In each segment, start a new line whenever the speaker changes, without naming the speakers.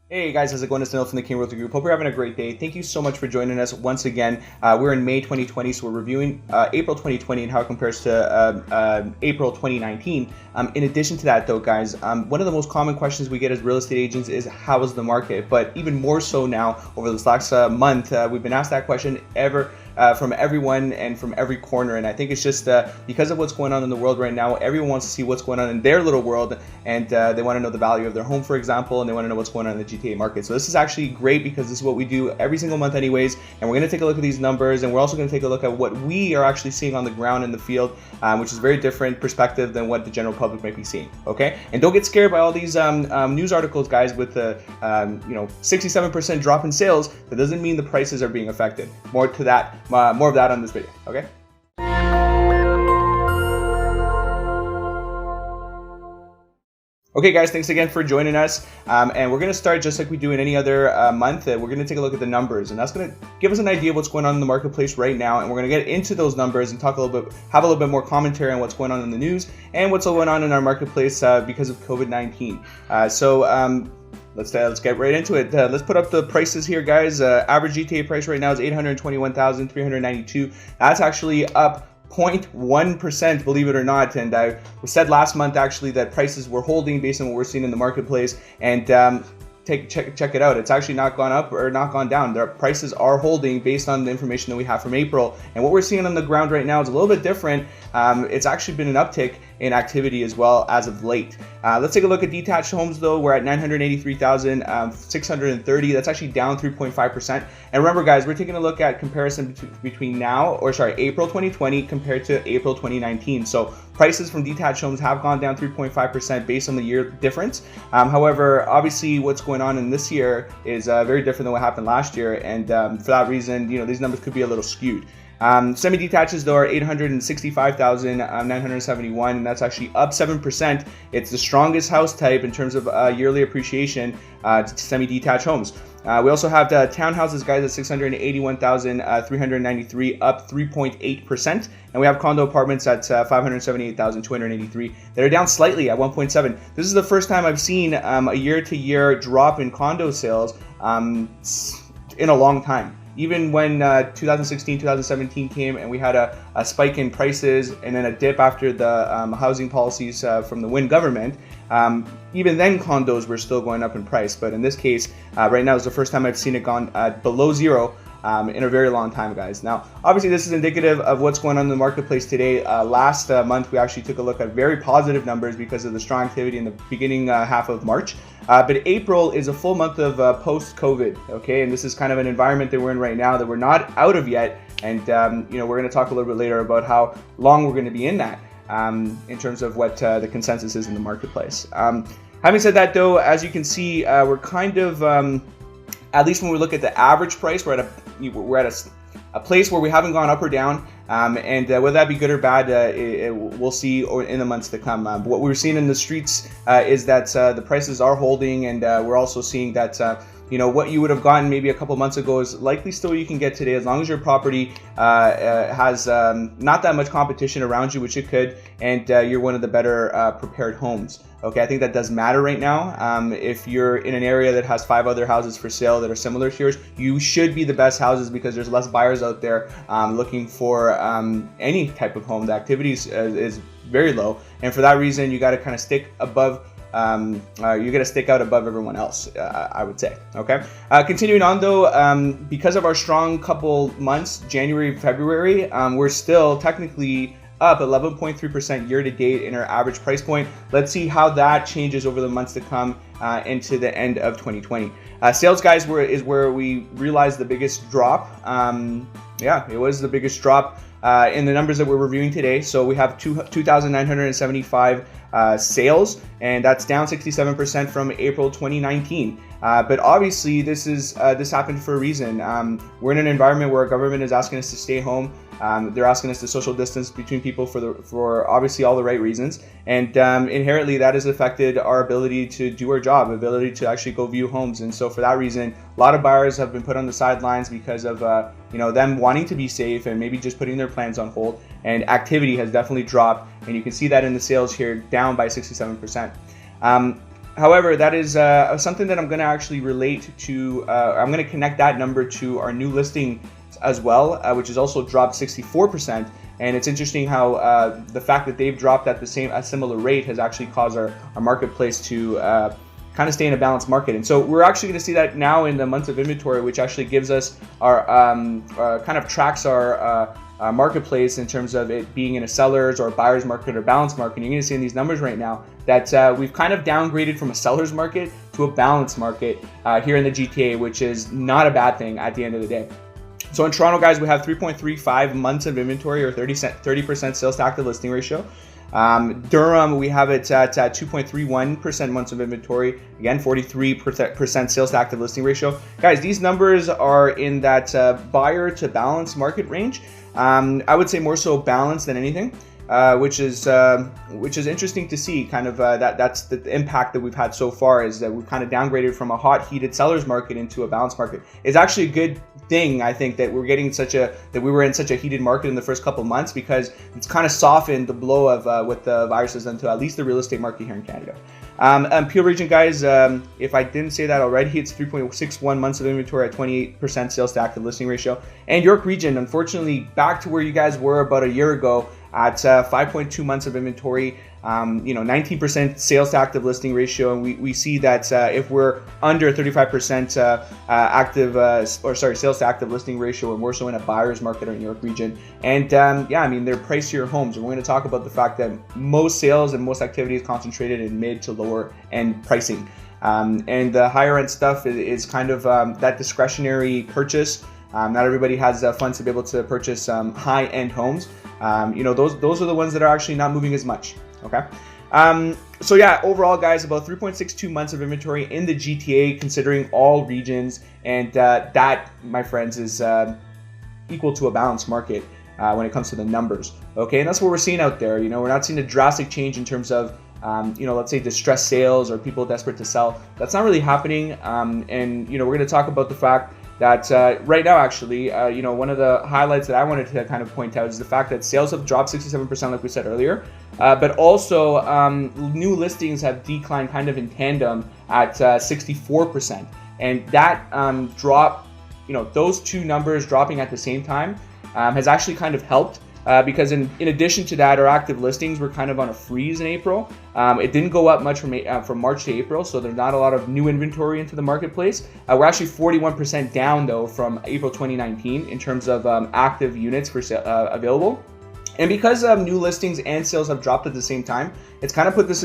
Hey guys, how's it going? It's Danilo from the King Realty Group. Hope you're having a great day. Thank you so much for joining us once again. We're in May 2020, so we're reviewing April 2020 and how it compares to April 2019. In addition to that, though, guys, one of the most common questions we get as real estate agents is how is the market? But even more so now, over this last month, we've been asked that question from everyone and from every corner. And I think it's just because of what's going on in the world right now, everyone wants to see what's going on in their little world, and they want to know the value of their home, for example, and they want to know what's going on in the GTA market. So this is actually great because this is what we do every single month anyways, and we're going to take a look at these numbers, and we're also going to take a look at what we are actually seeing on the ground in the field, which is a very different perspective than what the general public might be seeing. Okay, and don't get scared by all these news articles, guys, with the 67% drop in sales. That doesn't mean the prices are being affected. More of that on this video. Okay. Okay guys, thanks again for joining us, and we're going to start just like we do in any other month. We're going to take a look at the numbers, and that's going to give us an idea of what's going on in the marketplace right now, and we're going to get into those numbers and have a little bit more commentary on what's going on in the news and what's going on in our marketplace because of COVID-19. Let's get right into it. Let's put up the prices here, guys. Average GTA price right now is $821,392. That's actually up 0.1%, believe it or not. And I said last month actually that prices were holding based on what we're seeing in the marketplace. And check it out. It's actually not gone up or not gone down. Their prices are holding based on the information that we have from April. And what we're seeing on the ground right now is a little bit different. It's actually been an uptick in activity as well as of late. Let's take a look at detached homes though. We're at 983,630. That's actually down 3.5%. And remember guys, we're taking a look at comparison between April 2020 compared to April 2019. So prices from detached homes have gone down 3.5% based on the year difference. However, obviously what's going on in this year is very different than what happened last year. And for that reason, these numbers could be a little skewed. Semi-detaches though are 865,971, and that's actually up 7%. It's the strongest house type in terms of yearly appreciation to semi-detached homes. We also have the townhouses, guys, at 681,393, up 3.8%, and we have condo apartments at 578,283 that are down slightly at 1.7. This is the first time I've seen a year-to-year drop in condo sales in a long time. Even when 2016, 2017 came and we had a spike in prices and then a dip after the housing policies from the Wynne government, even then condos were still going up in price. But in this case, right now is the first time I've seen it gone below zero in a very long time, guys. Now, obviously, this is indicative of what's going on in the marketplace today. Last month, we actually took a look at very positive numbers because of the strong activity in the beginning half of March. But April is a full month of post-COVID, okay? And this is kind of an environment that we're in right now that we're not out of yet. And, we're going to talk a little bit later about how long we're going to be in that in terms of what the consensus is in the marketplace. Having said that, though, as you can see, we're kind of, at least when we look at the average price, we're at a place where we haven't gone up or down, and whether that be good or bad, we'll see in the months to come. But what we're seeing in the streets is that the prices are holding, and we're also seeing that what you would have gotten maybe a couple months ago is likely still you can get today, as long as your property has not that much competition around you, which it could, and you're one of the better prepared homes. Okay, I think that does matter right now. If you're in an area that has 5 other houses for sale that are similar to yours, you should be the best houses because there's less buyers out there looking for any type of home. The activity is very low, and for that reason, you got to kind of stick above. You got to stick out above everyone else, I would say. Okay. Continuing on though, because of our strong couple months, January, February, we're still technically up 11.3% year to date in our average price point. Let's see how that changes over the months to come into the end of 2020. Sales, guys, is where we realized the biggest drop. Yeah, it was the biggest drop in the numbers that we're reviewing today. So we have 2,975 sales, and that's down 67% from April 2019. But obviously, this happened for a reason. We're in an environment where our government is asking us to stay home. They're asking us to social distance between people for obviously all the right reasons, and inherently that has affected our ability to do our job, ability to actually go view homes. And so for that reason, a lot of buyers have been put on the sidelines because of them wanting to be safe and maybe just putting their plans on hold. And activity has definitely dropped, and you can see that in the sales here, down by 67%. However, that is something that I'm going to actually relate to. I'm going to connect that number to our new listing as well, which has also dropped 64%. And it's interesting how the fact that they've dropped at a similar rate has actually caused our marketplace to kind of stay in a balanced market. And so we're actually going to see that now in the months of inventory, which actually gives us our kind of tracks our marketplace in terms of it being in a seller's or a buyer's market or balanced market. And you're going to see in these numbers right now that we've kind of downgraded from a seller's market to a balanced market here in the GTA, which is not a bad thing at the end of the day. So in Toronto, guys, we have 3.35 months of inventory, or 30% sales to active listing ratio. Durham, we have it at 2.31% months of inventory. Again, 43% sales to active listing ratio. Guys, these numbers are in that buyer to balance market range. I would say more so balanced than anything, which is interesting to see. Kind of that's the impact that we've had so far, is that we've kind of downgraded from a hot, heated seller's market into a balanced market. It's actually a good thing, I think, that we're getting that we were in such a heated market in the first couple of months, because it's kind of softened the blow of what the virus has done to at least the real estate market here in Canada. Peel region, guys, if I didn't say that already, it's 3.61 months of inventory at 28% sales to active listing ratio. And York region, unfortunately, back to where you guys were about a year ago at 5.2 months of inventory, 19% sales to active listing ratio. And we see that if we're under 35% sales to active listing ratio, we're more so in a buyer's market in York region. And yeah, I mean, they're pricier homes. And we're going to talk about the fact that most sales and most activity is concentrated in mid to lower end pricing. And the higher end stuff is kind of that discretionary purchase. Not everybody has funds to be able to purchase high end homes. Those are the ones that are actually not moving as much. Okay. So yeah, overall, guys, about 3.62 months of inventory in the GTA, considering all regions, and that, my friends, is equal to a balanced market when it comes to the numbers. Okay, and that's what we're seeing out there. We're not seeing a drastic change in terms of let's say distressed sales or people desperate to sell. That's not really happening. And we're going to talk about the fact that right now, actually, one of the highlights that I wanted to kind of point out is the fact that sales have dropped 67%, like we said earlier, but also new listings have declined kind of in tandem at 64%. And that drop, those two numbers dropping at the same time has actually kind of helped. Because in addition to that, our active listings were kind of on a freeze in April. It didn't go up much from March to April, so there's not a lot of new inventory into the marketplace. We're actually 41% down, though, from April 2019 in terms of active units for available. And because new listings and sales have dropped at the same time, it's kind of put us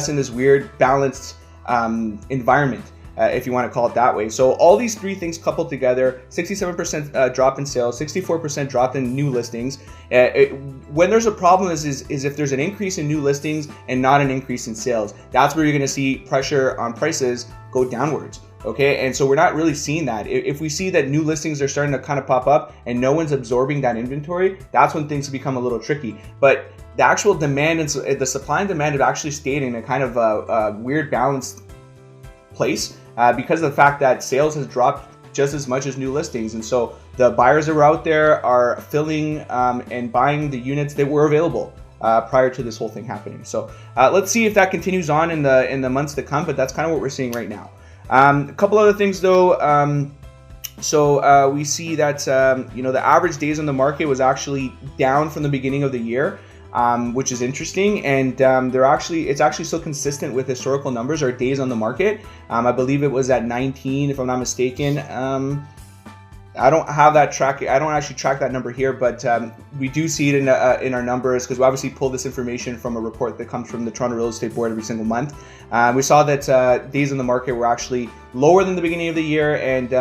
in this weird balanced environment. If you want to call it that way. So all these three things coupled together, 67% drop in sales, 64% drop in new listings. When there's a problem is if there's an increase in new listings and not an increase in sales. That's where you're going to see pressure on prices go downwards. Okay, and so we're not really seeing that. If we see that new listings are starting to kind of pop up and no one's absorbing that inventory, that's when things become a little tricky. But the actual demand and the supply and demand have actually stayed in a kind of a weird balanced place. Because of the fact that sales has dropped just as much as new listings. And so the buyers that were out there are filling and buying the units that were available prior to this whole thing happening. So let's see if that continues on in the months to come, but that's kind of what we're seeing right now. A couple other things though. We see that the average days on the market was actually down from the beginning of the year. Which is interesting, and it's actually still consistent with historical numbers or days on the market. I believe it was at 19, if I'm not mistaken. I don't have that track. I don't actually track that number here, but we do see it in our numbers because we obviously pull this information from a report that comes from the Toronto Real Estate Board every single month. We saw that days on the market were actually lower than the beginning of the year, and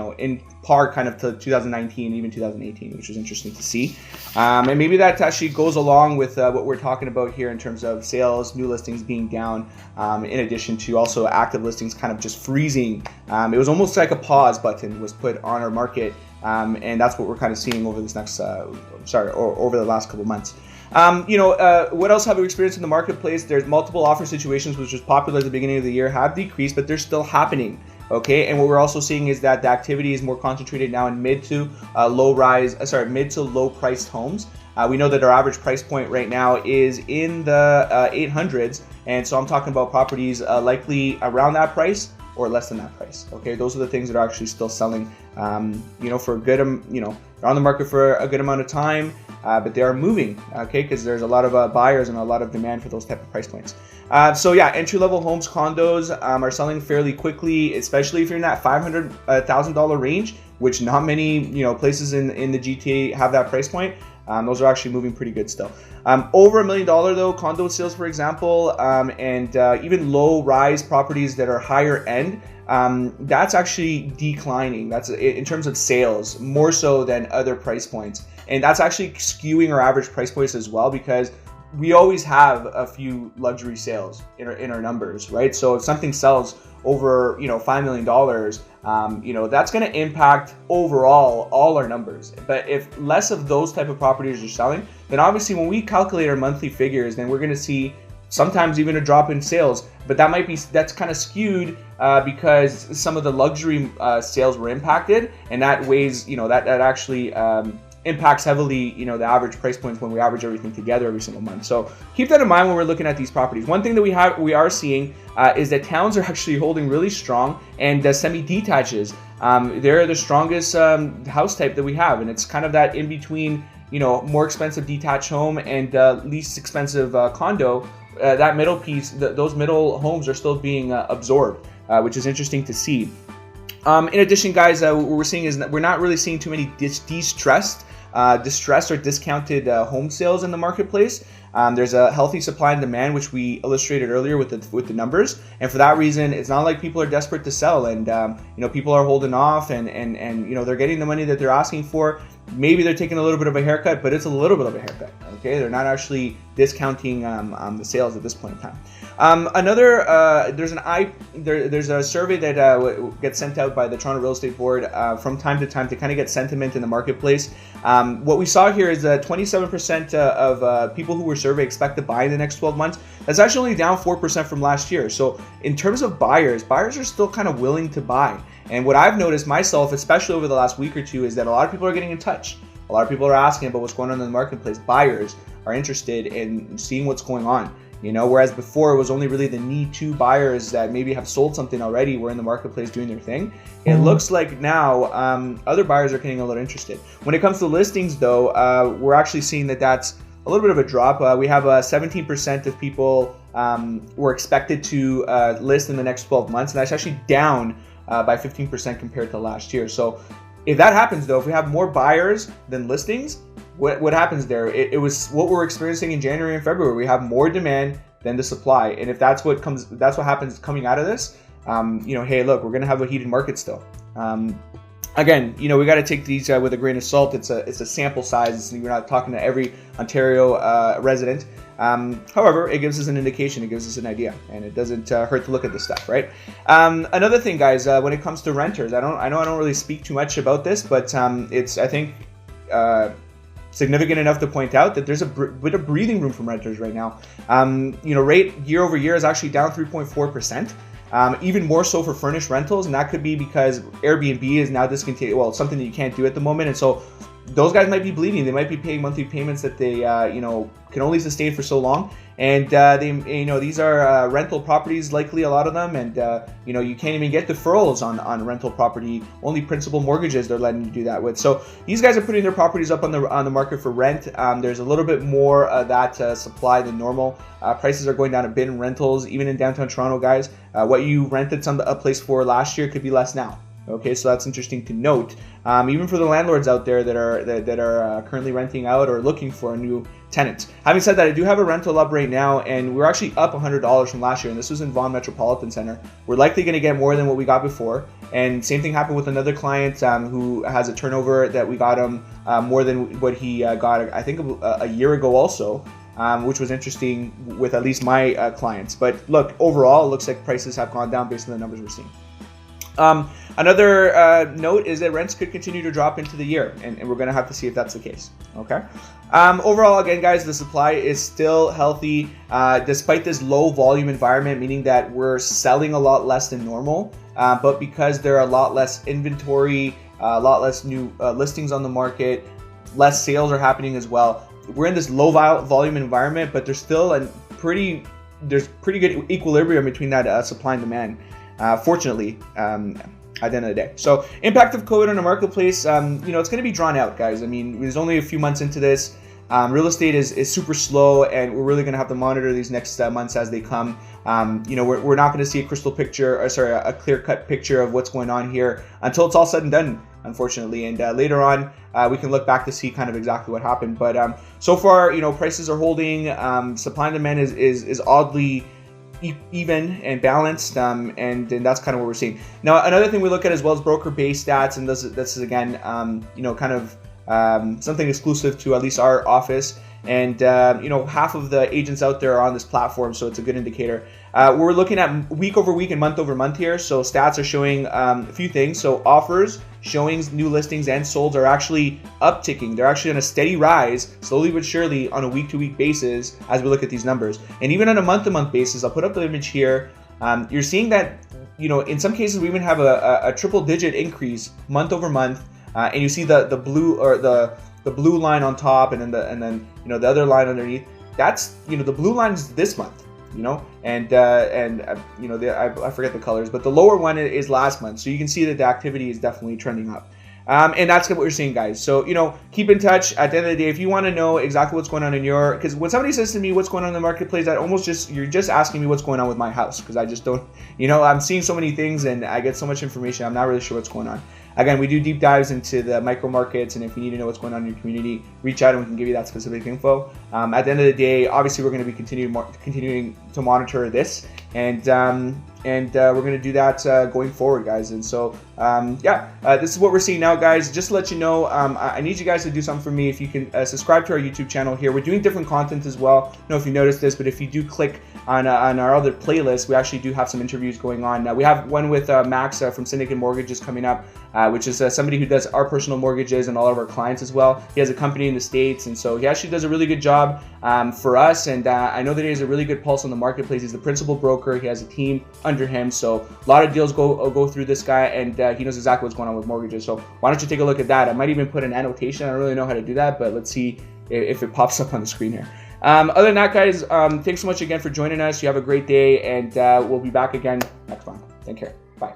in par kind of to 2019, even 2018, which was interesting to see. And maybe that actually goes along with what we're talking about here in terms of sales, new listings being down, in addition to also active listings kind of just freezing. It was almost like a pause button was put on our market, and that's what we're kind of seeing over this next, over the last couple months. What else have we experienced in the marketplace? There's multiple offer situations, which was popular at the beginning of the year, have decreased, but they're still happening. Okay, and what we're also seeing is that the activity is more concentrated now in mid to low priced homes. We know that our average price point right now is in the 800s, And so I'm talking about properties likely around that price or less than that price. Okay, those are the things that are actually still selling, for a good, they're on the market for a good amount of time, but they are moving, okay, because there's a lot of buyers and a lot of demand for those type of price points. So yeah, entry-level homes, condos are selling fairly quickly, especially if you're in that $500,000 range, which not many, places in the GTA have that price point. Those are actually moving pretty good still. Over $1 million though, condo sales, for example, and even low-rise properties that are higher end, that's actually declining. That's in terms of sales, more so than other price points. And that's actually skewing our average price points as well, because we always have a few luxury sales in our numbers, right? So if something sells over, $5 million, that's going to impact overall all our numbers. But if less of those type of properties are selling, then obviously when we calculate our monthly figures, then we're going to see sometimes even a drop in sales. But that's kind of skewed because some of the luxury sales were impacted, and that weighs, that actually impacts heavily, the average price points when we average everything together every single month. So keep that in mind when we're looking at these properties. One thing that we are seeing is that towns are actually holding really strong, and semi-detaches, they're the strongest house type that we have, and it's kind of that in between, more expensive detached home and least expensive condo. That middle piece, those middle homes are still being absorbed, which is interesting to see. In addition, guys, what we're seeing is that we're not really seeing too many distressed or discounted home sales in the marketplace. There's a healthy supply and demand, which we illustrated earlier with the numbers, and for that reason, it's not like people are desperate to sell, and people are holding off, and they're getting the money that they're asking for. Maybe they're taking a little bit of a haircut, but it's a little bit of a haircut. Okay, they're not actually discounting the sales at this point in time. There's a survey that gets sent out by the Toronto Real Estate Board from time to time to kind of get sentiment in the marketplace. What we saw here is that 27% of people who were surveyed expect to buy in the next 12 months. That's actually only down 4% from last year. So in terms of buyers are still kind of willing to buy. And what I've noticed myself, especially over the last week or two, is that a lot of people are getting in touch. A lot of people are asking about what's going on in the marketplace. Buyers are interested in seeing what's going on. Whereas before it was only really the need to buyers that maybe have sold something already, were in the marketplace doing their thing. It looks like now other buyers are getting a little interested. When it comes to listings though, we're actually seeing that's a little bit of a drop. We have 17% of people were expected to list in the next 12 months, and that's actually down by 15% compared to last year. So if that happens though, if we have more buyers than listings, what happens there? It was what we're experiencing in January and February. We have more demand than the supply, and if that's what happens coming out of this, hey, look, we're gonna have a heated market still. Again, we got to take these with a grain of salt. It's a sample size. We're not talking to every Ontario resident. However, it gives us an indication. It gives us an idea, and it doesn't hurt to look at this stuff, right? Another thing, guys, when it comes to renters, I know I don't really speak too much about this, but it's, I think, significant enough to point out that there's a bit of breathing room from renters right now. Rate year over year is actually down 3.4%. Even more so for furnished rentals, and that could be because Airbnb is now discontinued. Well, it's something that you can't do at the moment, and so those guys might be bleeding. They might be paying monthly payments that they can only sustain for so long, and these are rental properties, likely a lot of them, and you can't even get deferrals on rental property. Only principal mortgages they're letting you do that with. So these guys are putting their properties up on the market for rent. There's a little bit more of that supply than normal. Prices are going down a bit in rentals, even in downtown Toronto, guys. What you rented a place for last year could be less now. Okay, so that's interesting to note. Even for the landlords out there that are currently renting out or looking for a new tenant. Having said that, I do have a rental up right now, and we're actually up $100 from last year, and this was in Vaughan Metropolitan Center. We're likely going to get more than what we got before, and same thing happened with another client who has a turnover that we got him more than what he got, I think, a year ago also, which was interesting with at least my clients. But look, overall, it looks like prices have gone down based on the numbers we're seeing. Another note is that rents could continue to drop into the year, and we're going to have to see if that's the case. Okay. Overall, again, guys, the supply is still healthy despite this low volume environment, meaning that we're selling a lot less than normal. But because there are a lot less inventory, a lot less new listings on the market, less sales are happening as well. We're in this low volume environment, but there's still a pretty there's pretty good equilibrium between that supply and demand, fortunately, at the end of the day. So impact of COVID on the marketplace, it's going to be drawn out, guys. I mean, there's only a few months into this. Real estate is super slow, and we're really going to have to monitor these next months as they come. We're not going to see a clear-cut picture of what's going on here until it's all said and done, unfortunately. And later on, we can look back to see kind of exactly what happened. But so far, prices are holding. Supply and demand is oddly even and balanced, and that's kind of what we're seeing. Now, another thing we look at as well is broker-based stats, and this is again, kind of something exclusive to at least our office. And half of the agents out there are on this platform, so it's a good indicator. We're looking at week over week and month over month here, so stats are showing a few things. So offers, showings, new listings, and solds are actually upticking. They're actually on a steady rise, slowly but surely, on a week-to-week basis as we look at these numbers. And even on a month-to-month basis, I'll put up the image here. You're seeing that, in some cases we even have a triple-digit increase month over month, and you see the blue or the blue line on top, and then the other line underneath. That's the blue line is this month, and I forget the colors, but the lower one is last month. So you can see that the activity is definitely trending up. And that's what we're seeing, guys. So, keep in touch. At the end of the day, if you want to know exactly what's going on because when somebody says to me what's going on in the marketplace, you're just asking me what's going on with my house, because I just don't, I'm seeing so many things and I get so much information. I'm not really sure what's going on. Again, we do deep dives into the micro markets, and if you need to know what's going on in your community, reach out and we can give you that specific info. At the end of the day, obviously, we're going to be continuing to monitor this, and we're going to do that going forward, guys. And so, this is what we're seeing now, guys. Just to let you know, I need you guys to do something for me. If you can subscribe to our YouTube channel here, we're doing different content as well. I don't know if you noticed this, but if you do click on our other playlist, we actually do have some interviews going on. We have one with Max from Syndicate Mortgages coming up, which is somebody who does our personal mortgages and all of our clients as well. He has a company in the States, and so he actually does a really good job for us, and I know that he has a really good pulse on the marketplace. He's the principal broker. He has a team under him, so a lot of deals go through this guy, and he knows exactly what's going on with mortgages. So why don't you take a look at that? I might even put an annotation. I don't really know how to do that, but let's see if it pops up on the screen here. Other than that, guys, thanks so much again for joining us. You have a great day, and we'll be back again next month. Take care. Bye.